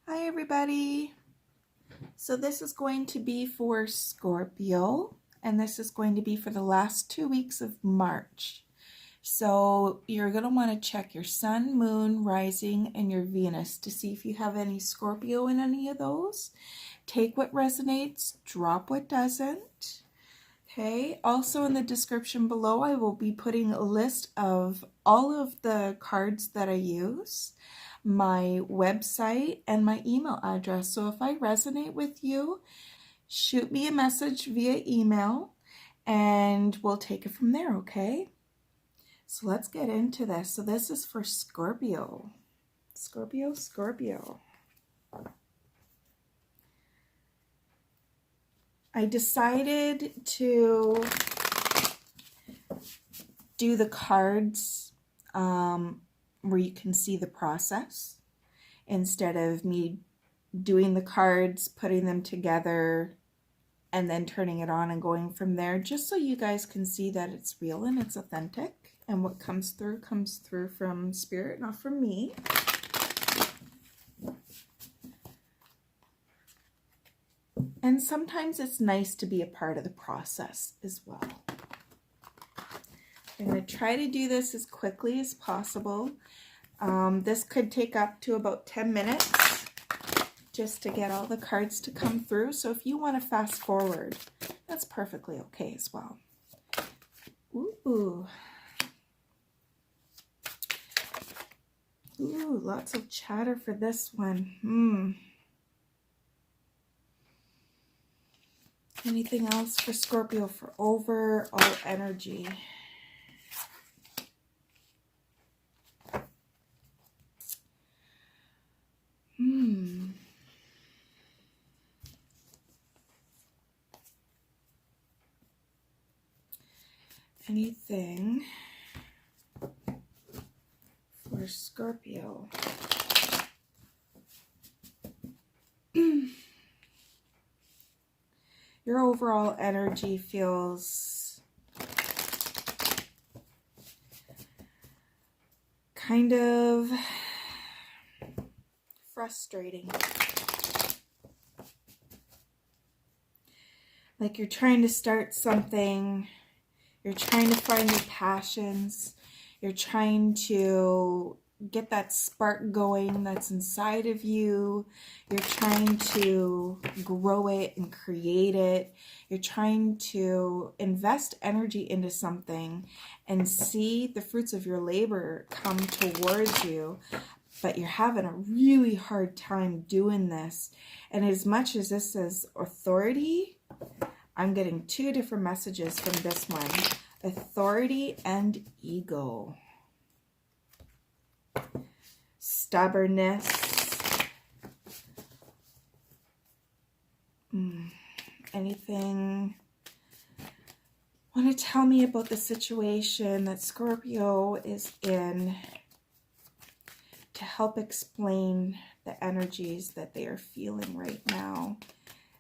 Hi everybody. So this is going to be for Scorpio, and this is going to be for the last 2 weeks of March. So you're going to want to check your sun, moon, rising, and your Venus to see if you have any Scorpio in any of those. Take what resonates, drop what doesn't. Okay, also in the description below I will be putting a list of all of the cards that I use, my website, and my email address. So if I resonate with you, shoot me a message via email and we'll take it from there, okay? So let's get into this. So this is for Scorpio. Scorpio. I decided to do the cards where you can see the process instead of me doing the cards, putting them together, and then turning it on and going from there, just so you guys can see that it's real and it's authentic, and what comes through from spirit, not from me. And sometimes it's nice to be a part of the process as well. I'm going to try to do this as quickly as possible. This could take up to about 10 minutes just to get all the cards to come through. So if you want to fast forward, that's perfectly okay as well. Ooh, lots of chatter for this one. Anything else for Scorpio for overall energy? Anything for Scorpio? Your overall energy feels kind of frustrating. Like you're trying to start something, you're trying to find your passions, you're trying to get that spark going that's inside of you, you're trying to grow it and create it, you're trying to invest energy into something and see the fruits of your labor come towards you, but you're having a really hard time doing this. And as much as this is authority, I'm getting two different messages from this one: authority and ego. Stubbornness. Anything want to tell me about the situation that Scorpio is in to help explain the energies that they are feeling right now?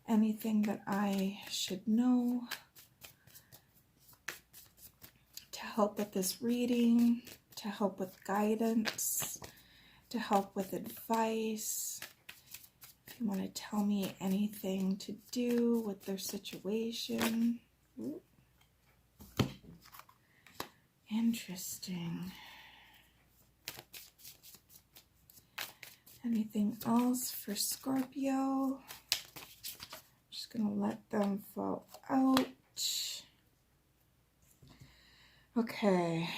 Anything that I should know to help with this reading, to help with guidance, to help with advice? If you want to tell me anything to do with their situation. Ooh. Interesting. Anything else for Scorpio? Just going to let them fall out. Okay.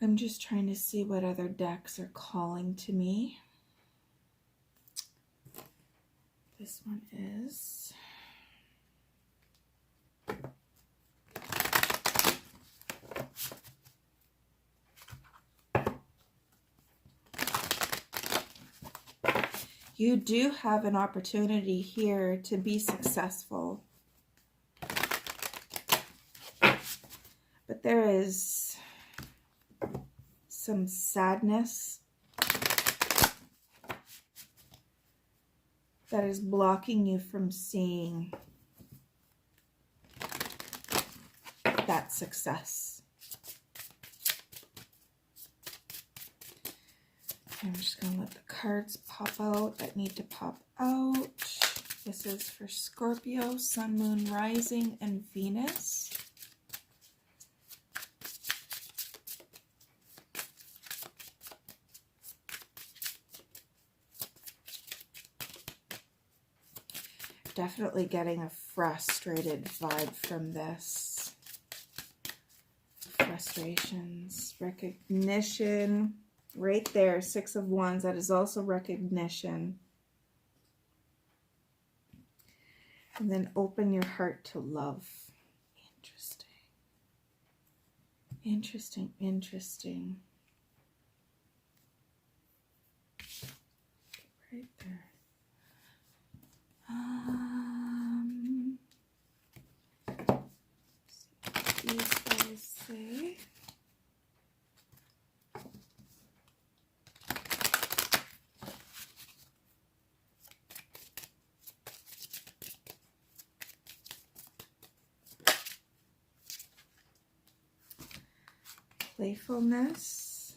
I'm just trying to see what other decks are calling to me. This one is... You do have an opportunity here to be successful. But there is some sadness that is blocking you from seeing that success. I'm just going to let the cards pop out that need to pop out. This is for Scorpio, Sun, Moon, Rising, and Venus. Definitely getting a frustrated vibe from this. Frustrations, recognition. Right there, Six of Wands. That is also recognition. And then open your heart to love. Interesting. Interesting, interesting. Right there. See what these guys say. Playfulness.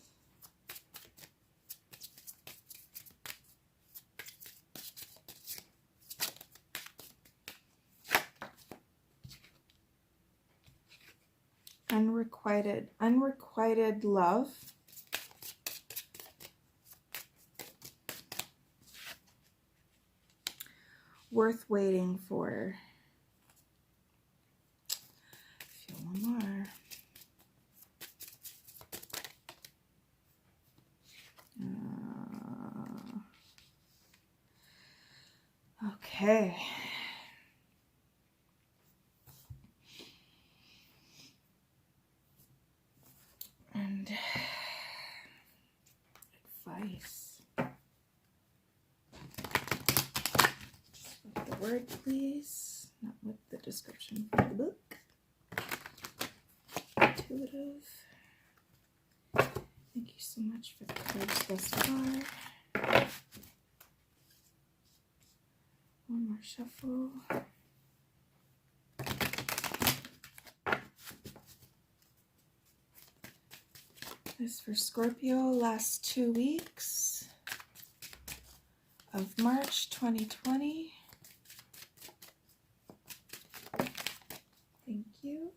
Unrequited love. Worth waiting for. Feel one more. Okay. And advice. Just with the word, please. Not with the description for the book. Intuitive. Thank you so much for the cards thus far. One more shuffle. This for Scorpio, last 2 weeks of March 2020. Thank you.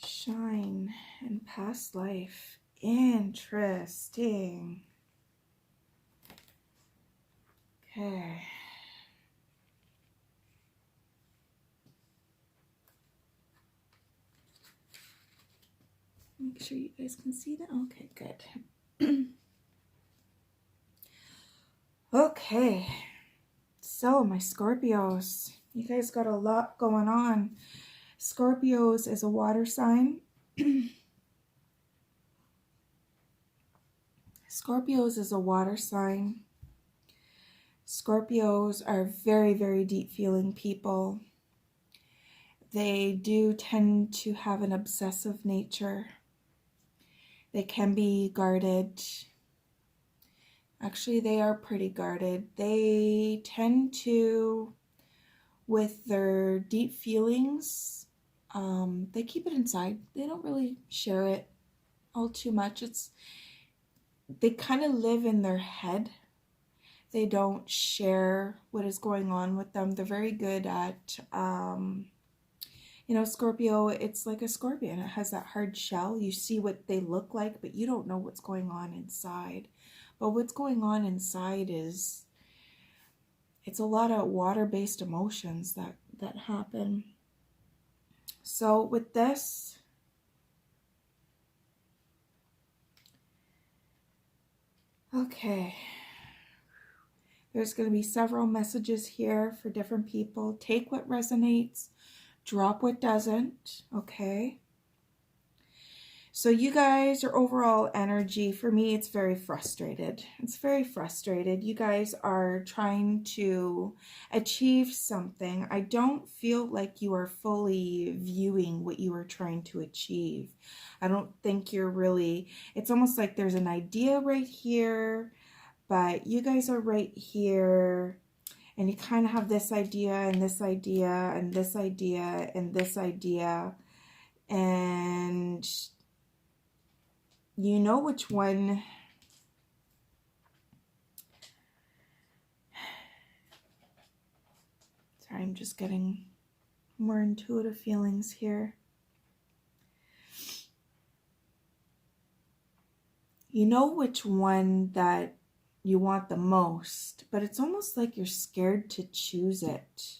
Shine and past life. Interesting. Okay. Make sure you guys can see that. Okay, good. Okay. So, my Scorpios, you guys got a lot going on. Scorpios is a water sign. Scorpios is a water sign. Scorpios are very, very deep feeling people. They do tend to have an obsessive nature. They can be guarded. Actually, they are pretty guarded. They tend to, with their deep feelings, they keep it inside. They don't really share it all too much. They kind of live in their head. They don't share what is going on with them. They're very good at, you know, Scorpio, it's like a scorpion. It has that hard shell. You see what they look like, but you don't know what's going on inside. But what's going on inside is, it's a lot of water-based emotions that happen. So with this, okay, there's going to be several messages here for different people. Take what resonates, drop what doesn't, okay? So you guys, your overall energy, for me, it's very frustrated. It's very frustrated. You guys are trying to achieve something. I don't feel like you are fully viewing what you are trying to achieve. I don't think you're really, it's almost like there's an idea right here, but you guys are right here, and you kind of have this idea and this idea and this idea and this idea, and you know which one. Sorry, I'm just getting more intuitive feelings here. You know which one that you want the most, but it's almost like you're scared to choose it.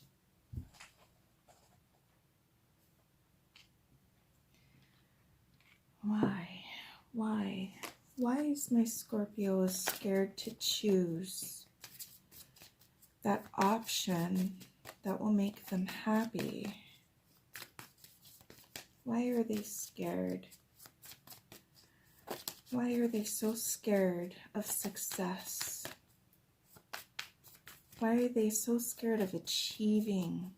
Why? Why is my Scorpio scared to choose that option that will make them happy? Why are they scared? Why are they so scared of success? Why are they so scared of achieving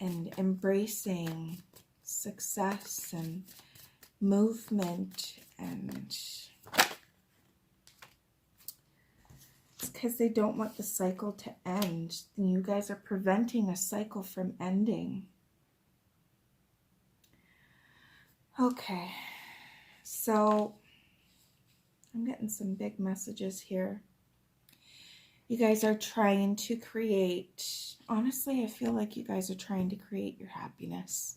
and embracing success and movement? And it's because they don't want the cycle to end. You guys are preventing a cycle from ending. Okay, so I'm getting some big messages here. You guys are trying to create, honestly, I feel like you guys are trying to create your happiness.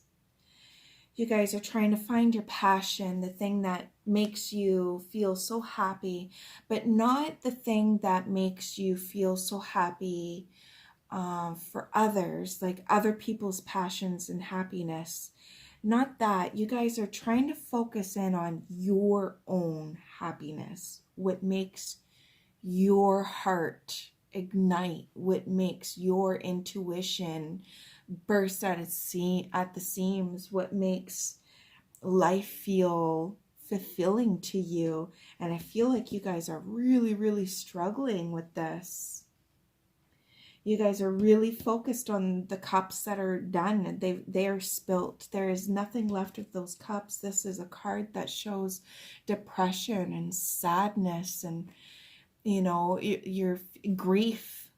You guys are trying to find your passion, the thing that makes you feel so happy, but not the thing that makes you feel so happy for others, like other people's passions and happiness. Not that. You guys are trying to focus in on your own happiness, what makes your heart ignite, what makes your intuition burst at the seams, what makes life feel fulfilling to you. And I feel like you guys are really, really struggling with this. You guys are really focused on the cups that are done. They are spilt. There is nothing left of those cups. This is a card that shows depression and sadness, and you know, your grief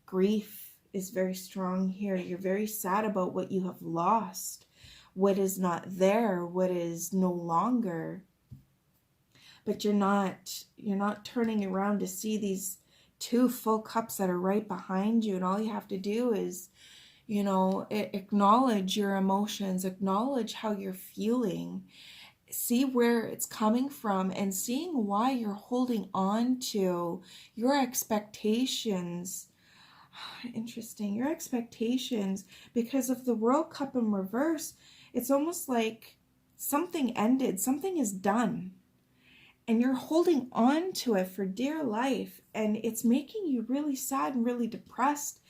is very strong here. You're very sad about what you have lost, what is not there, what is no longer. But you're not turning around to see these two full cups that are right behind you, and all you have to do is, you know, acknowledge your emotions, acknowledge how you're feeling, see where it's coming from, and seeing why you're holding on to your expectations. Interesting, your expectations, because of the World Cup in reverse. It's almost like something ended, something is done, and you're holding on to it for dear life, and it's making you really sad and really depressed.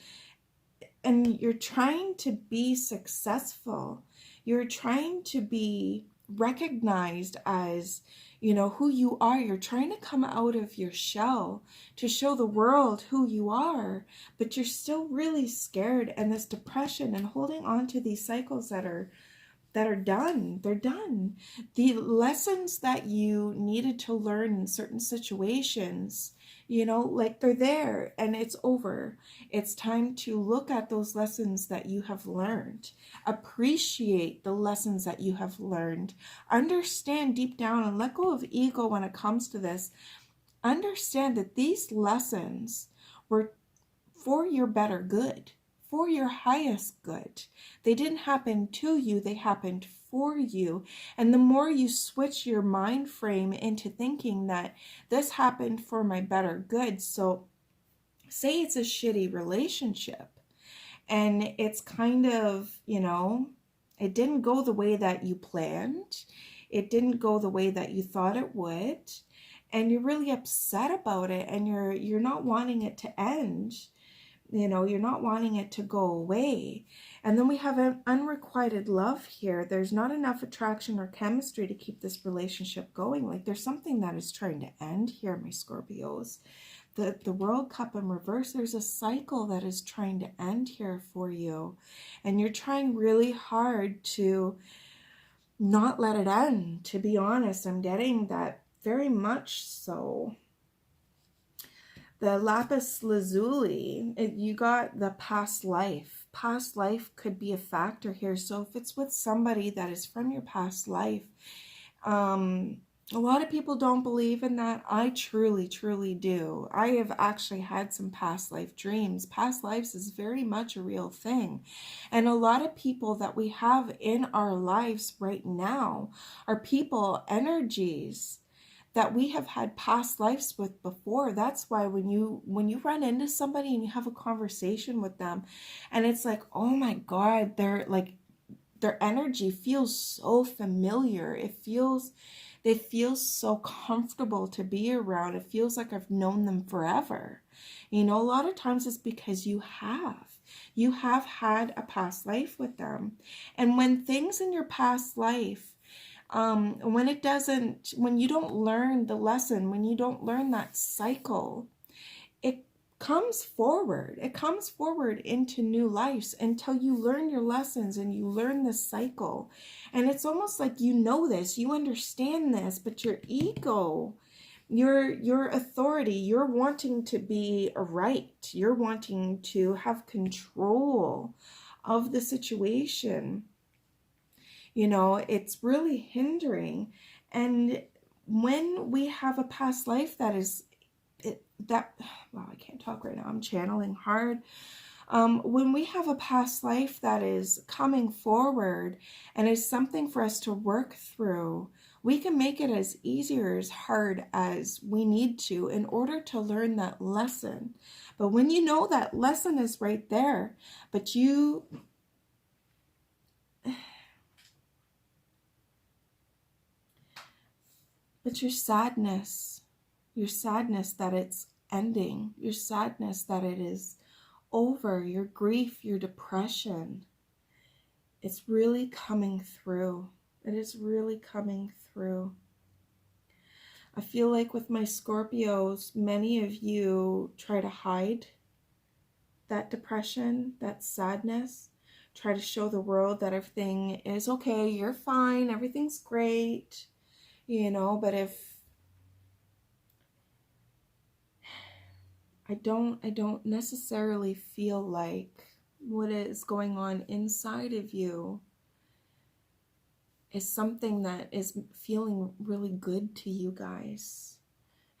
And you're trying to be successful. You're trying to be recognized as, you know, who you are. You're trying to come out of your shell to show the world who you are, but you're still really scared, and this depression and holding on to these cycles that are done. They're done. The lessons that you needed to learn in certain situations, you know, like they're there and it's over. It's time to look at those lessons that you have learned. Appreciate the lessons that you have learned. Understand deep down and let go of ego when it comes to this. Understand that these lessons were for your better good, for your highest good. They didn't happen to you, they happened for you. And the more you switch your mind frame into thinking that this happened for my better good. So say it's a shitty relationship and it's kind of, you know, it didn't go the way that you planned. It didn't go the way that you thought it would. And you're really upset about it, and you're not wanting it to end. You know, you're not wanting it to go away. And then we have an unrequited love here. There's not enough attraction or chemistry to keep this relationship going. Like there's something that is trying to end here, my Scorpios. The World Cup in reverse, there's a cycle that is trying to end here for you. And you're trying really hard to not let it end, to be honest. I'm getting that very much so. The lapis lazuli, you got the past life. Past life could be a factor here. So if it's with somebody that is from your past life, A lot of people don't believe in that. I truly, truly do. I have actually had some past life dreams. Past lives is very much a real thing. And a lot of people that we have in our lives right now are people, energies that we have had past lives with before. That's why when you run into somebody and you have a conversation with them and it's like, oh my God, they're like, their energy feels so familiar. They feel so comfortable to be around. It feels like I've known them forever. You know, a lot of times it's because you have had a past life with them. And when things in your past life, when you don't learn the lesson, when you don't learn that cycle, it comes forward. It comes forward into new lives until you learn your lessons and you learn the cycle. And it's almost like you know this, you understand this, but your ego, your authority, you're wanting to be right. You're wanting to have control of the situation. You know, it's really hindering. And when we have a past life that is wow, I can't talk right now, I'm channeling hard. When we have a past life that is coming forward and is something for us to work through, we can make it as easy or as hard as we need to in order to learn that lesson. But when you know that lesson is right there, but your sadness that it's ending, your sadness that it is over, your grief, your depression, it's really coming through. It is really coming through. I feel like with my Scorpios, many of you try to hide that depression, that sadness, try to show the world that everything is okay, you're fine, everything's great, you know, but if I don't necessarily feel like what is going on inside of you is something that is feeling really good to you guys.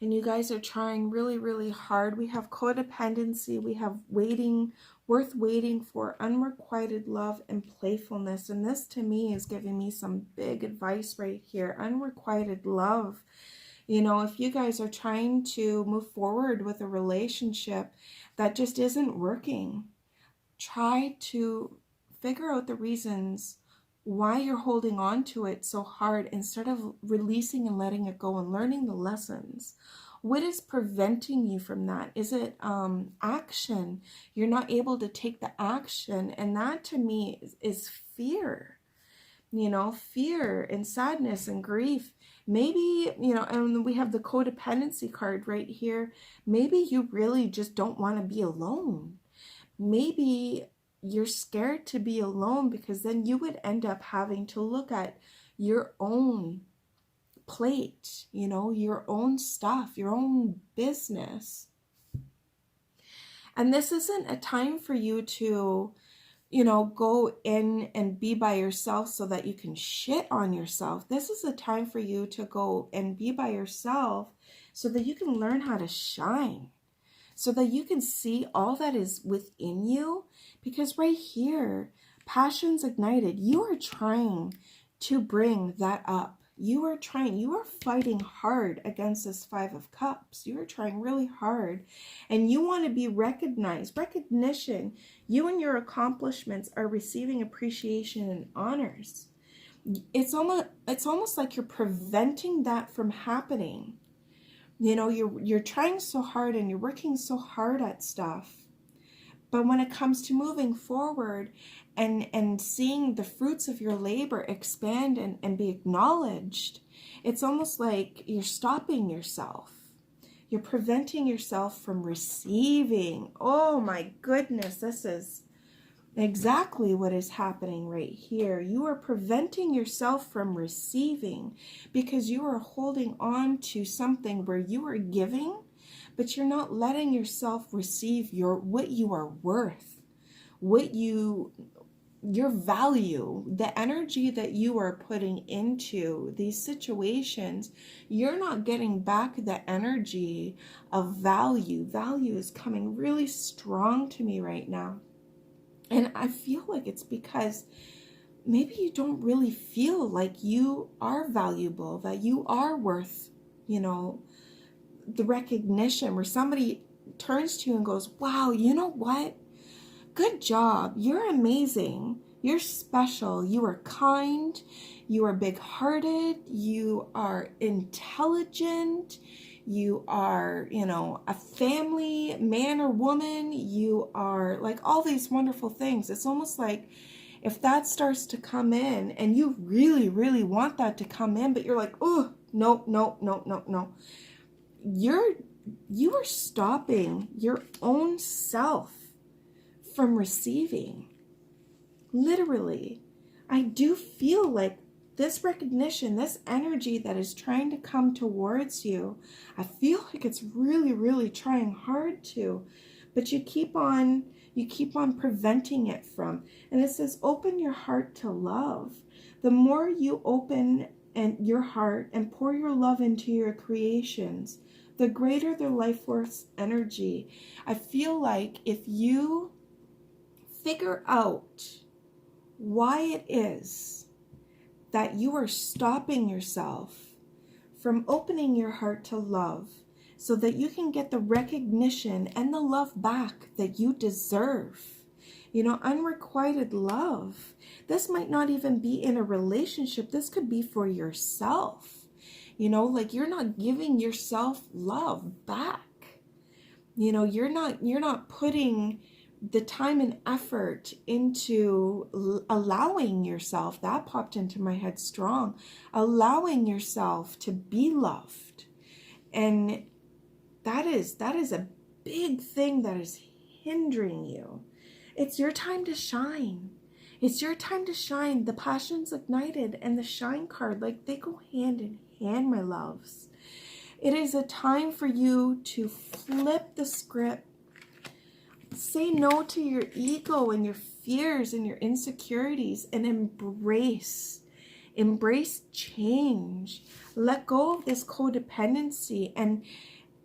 And you guys are trying really, really hard. We have codependency. We have worth waiting for, unrequited love and playfulness. And this to me is giving me some big advice right here. Unrequited love. You know, if you guys are trying to move forward with a relationship that just isn't working, try to figure out the reasons why you're holding on to it so hard instead of releasing and letting it go and learning the lessons. What is preventing you from that? Is it action? You're not able to take the action, and that to me is fear. You know, fear and sadness and grief. Maybe, you know, and we have the codependency card right here. Maybe you really just don't want to be alone. Maybe you're scared to be alone because then you would end up having to look at your own plate, you know, your own stuff, your own business. And this isn't a time for you to, you know, go in and be by yourself so that you can shit on yourself. This is a time for you to go and be by yourself so that you can learn how to shine, so that you can see all that is within you. Because right here, passion's ignited. You are trying to bring that up. You are fighting hard against this Five of Cups. You are trying really hard and you want to be recognized. Recognition. You and your accomplishments are receiving appreciation and honors. It's almost like you're preventing that from happening. You know, you're trying so hard and you're working so hard at stuff. But when it comes to moving forward and seeing the fruits of your labor expand and be acknowledged, it's almost like you're stopping yourself. You're preventing yourself from receiving. Oh my goodness, this is exactly what is happening right here. You are preventing yourself from receiving because you are holding on to something where you are giving, but you're not letting yourself receive what you are worth, what you your value, the energy that you are putting into these situations, you're not getting back the energy of value. Value is coming really strong to me right now. And I feel like it's because maybe you don't really feel like you are valuable, that you are worth, you know, the recognition, where somebody turns to you and goes, wow, you know what? Good job. You're amazing. You're special. You are kind. You are big-hearted. You are intelligent. You are, you know, a family man or woman. You are like all these wonderful things. It's almost like if that starts to come in and you really, really want that to come in, but you're like, oh, no, no, no, no, no. You are stopping your own self from receiving. Literally, I do feel like this recognition, this energy that is trying to come towards you, I feel like it's really, really trying hard to, but you keep on preventing it from. And it says, open your heart to love. The more you open your heart and pour your love into your creations, the greater the life force energy. I feel like if you figure out why it is that you are stopping yourself from opening your heart to love so that you can get the recognition and the love back that you deserve. You know, unrequited love. This might not even be in a relationship. This could be for yourself. You know, like you're not giving yourself love back. You know, you're not putting the time and effort into allowing yourself, that popped into my head strong, allowing yourself to be loved. And that is a big thing that is hindering you. It's your time to shine. It's your time to shine. The passion's ignited and the shine card, like they go hand in hand, my loves. It is a time for you to flip the script. Say no to your ego and your fears and your insecurities and embrace change. Let go of this codependency and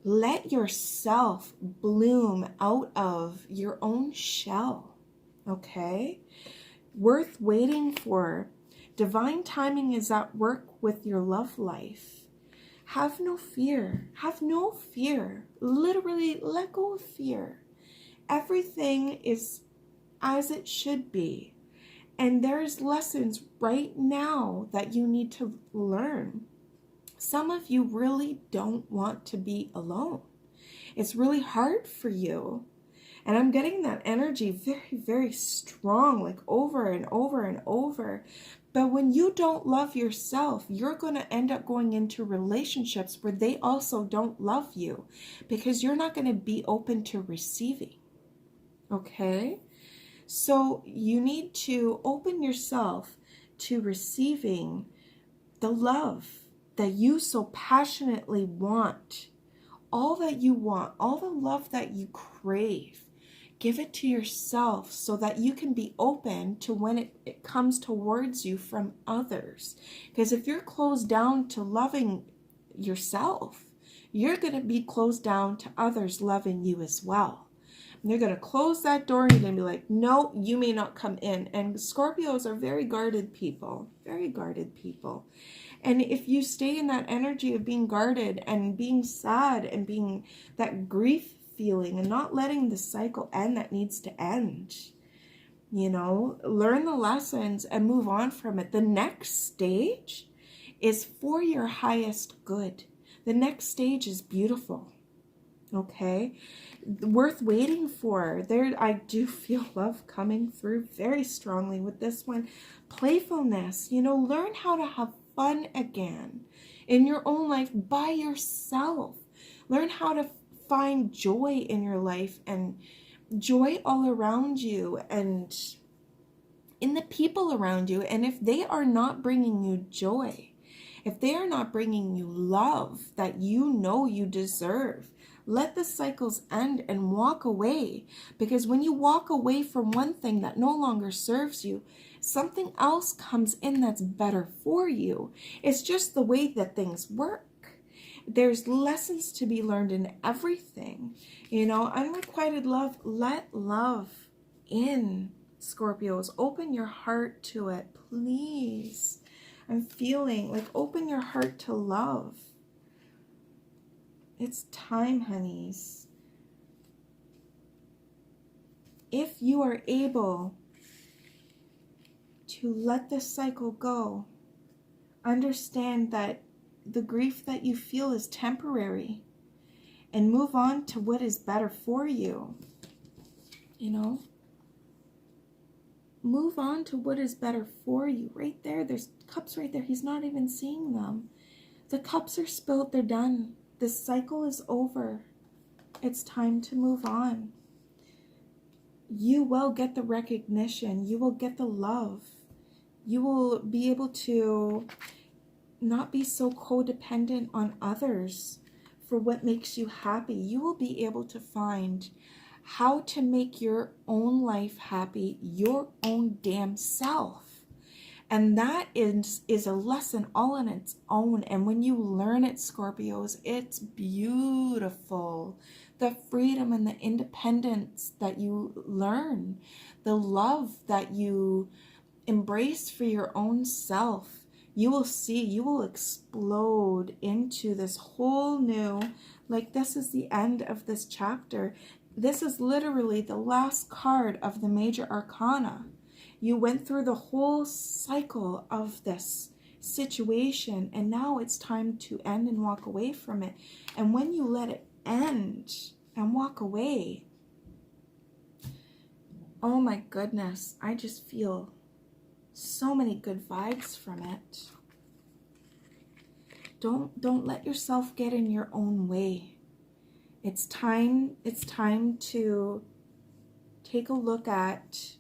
let yourself bloom out of your own shell. Okay? Worth waiting for. Divine timing is at work with your love life. Have no fear. Have no fear. Literally, let go of fear. Everything is as it should be. And there's lessons right now that you need to learn. Some of you really don't want to be alone. It's really hard for you. And I'm getting that energy very, very strong, like over and over and over. But when you don't love yourself, you're going to end up going into relationships where they also don't love you because you're not going to be open to receiving. Okay? So you need to open yourself to receiving the love that you so passionately want. All that you want, all the love that you crave. Give it to yourself so that you can be open to when it comes towards you from others. Because if you're closed down to loving yourself, you're going to be closed down to others loving you as well. And they're going to close that door and be like, no, you may not come in. And Scorpios are very guarded people, very guarded people. And if you stay in that energy of being guarded and being sad and being that grief feeling and not letting the cycle end that needs to end, you know, learn the lessons and move on from it. The next stage is for your highest good. The next stage is beautiful. Okay, worth waiting for. There, I do feel love coming through very strongly with this one. Playfulness, you know, learn how to have fun again in your own life by yourself. Learn how to find joy in your life and joy all around you and in the people around you. And if they are not bringing you joy, if they are not bringing you love that you know you deserve, Let the cycles end and walk away. Because when you walk away from one thing that no longer serves you, something else comes in that's better for you. It's just the way that things work. There's lessons to be learned in everything. You know, unrequited love, let love in, Scorpios. Open your heart to it, please. I'm feeling like open your heart to love. It's time, honeys. If you are able to let this cycle go, understand that the grief that you feel is temporary and move on to what is better for you. You know? Move on to what is better for you. Right there, there's cups right there. He's not even seeing them. The cups are spilled, they're done. This cycle is over. It's time to move on. You will get the recognition. You will get the love. You will be able to not be so codependent on others for what makes you happy. You will be able to find how to make your own life happy, your own damn self. And that is a lesson all on its own. And when you learn it, Scorpios, it's beautiful. The freedom and the independence that you learn, the love that you embrace for your own self, you will see, you will explode into this whole new, like this is the end of this chapter. This is literally the last card of the major arcana. You went through the whole cycle of this situation, and now it's time to end and walk away from it. And when you let it end and walk away, oh my goodness, I just feel so many good vibes from it. Don't let yourself get in your own way. It's time to take a look at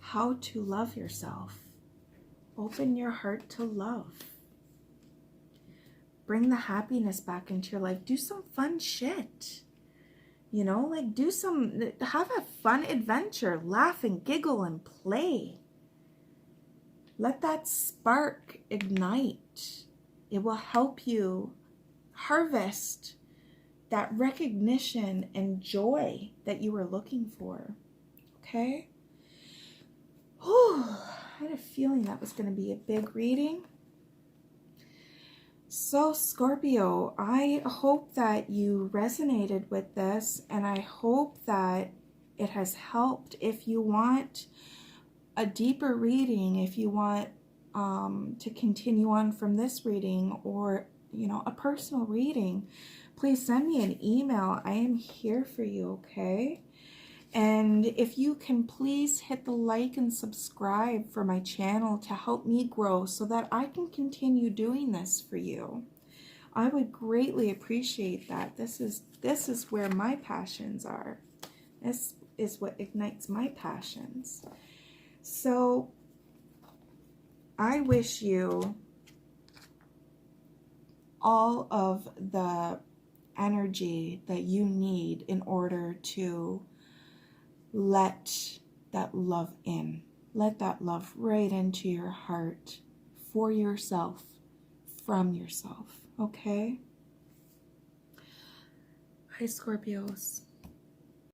how to love yourself. Open your heart to love. Bring the happiness back into your life. Do some fun shit. You know, like have a fun adventure. Laugh and giggle and play. Let that spark ignite. It will help you harvest that recognition and joy that you were looking for. Okay? Whew, I had a feeling that was going to be a big reading. So, Scorpio, I hope that you resonated with this, and I hope that it has helped. If you want a deeper reading, if you want to continue on from this reading, or, you know, a personal reading, please send me an email. I am here for you, okay? And if you can please hit the like and subscribe for my channel to help me grow so that I can continue doing this for you. I would greatly appreciate that. This is where my passions are. This is what ignites my passions. So I wish you all of the energy that you need in order to let that love in. Let that love right into your heart for yourself, from yourself, okay? Hi, Scorpios.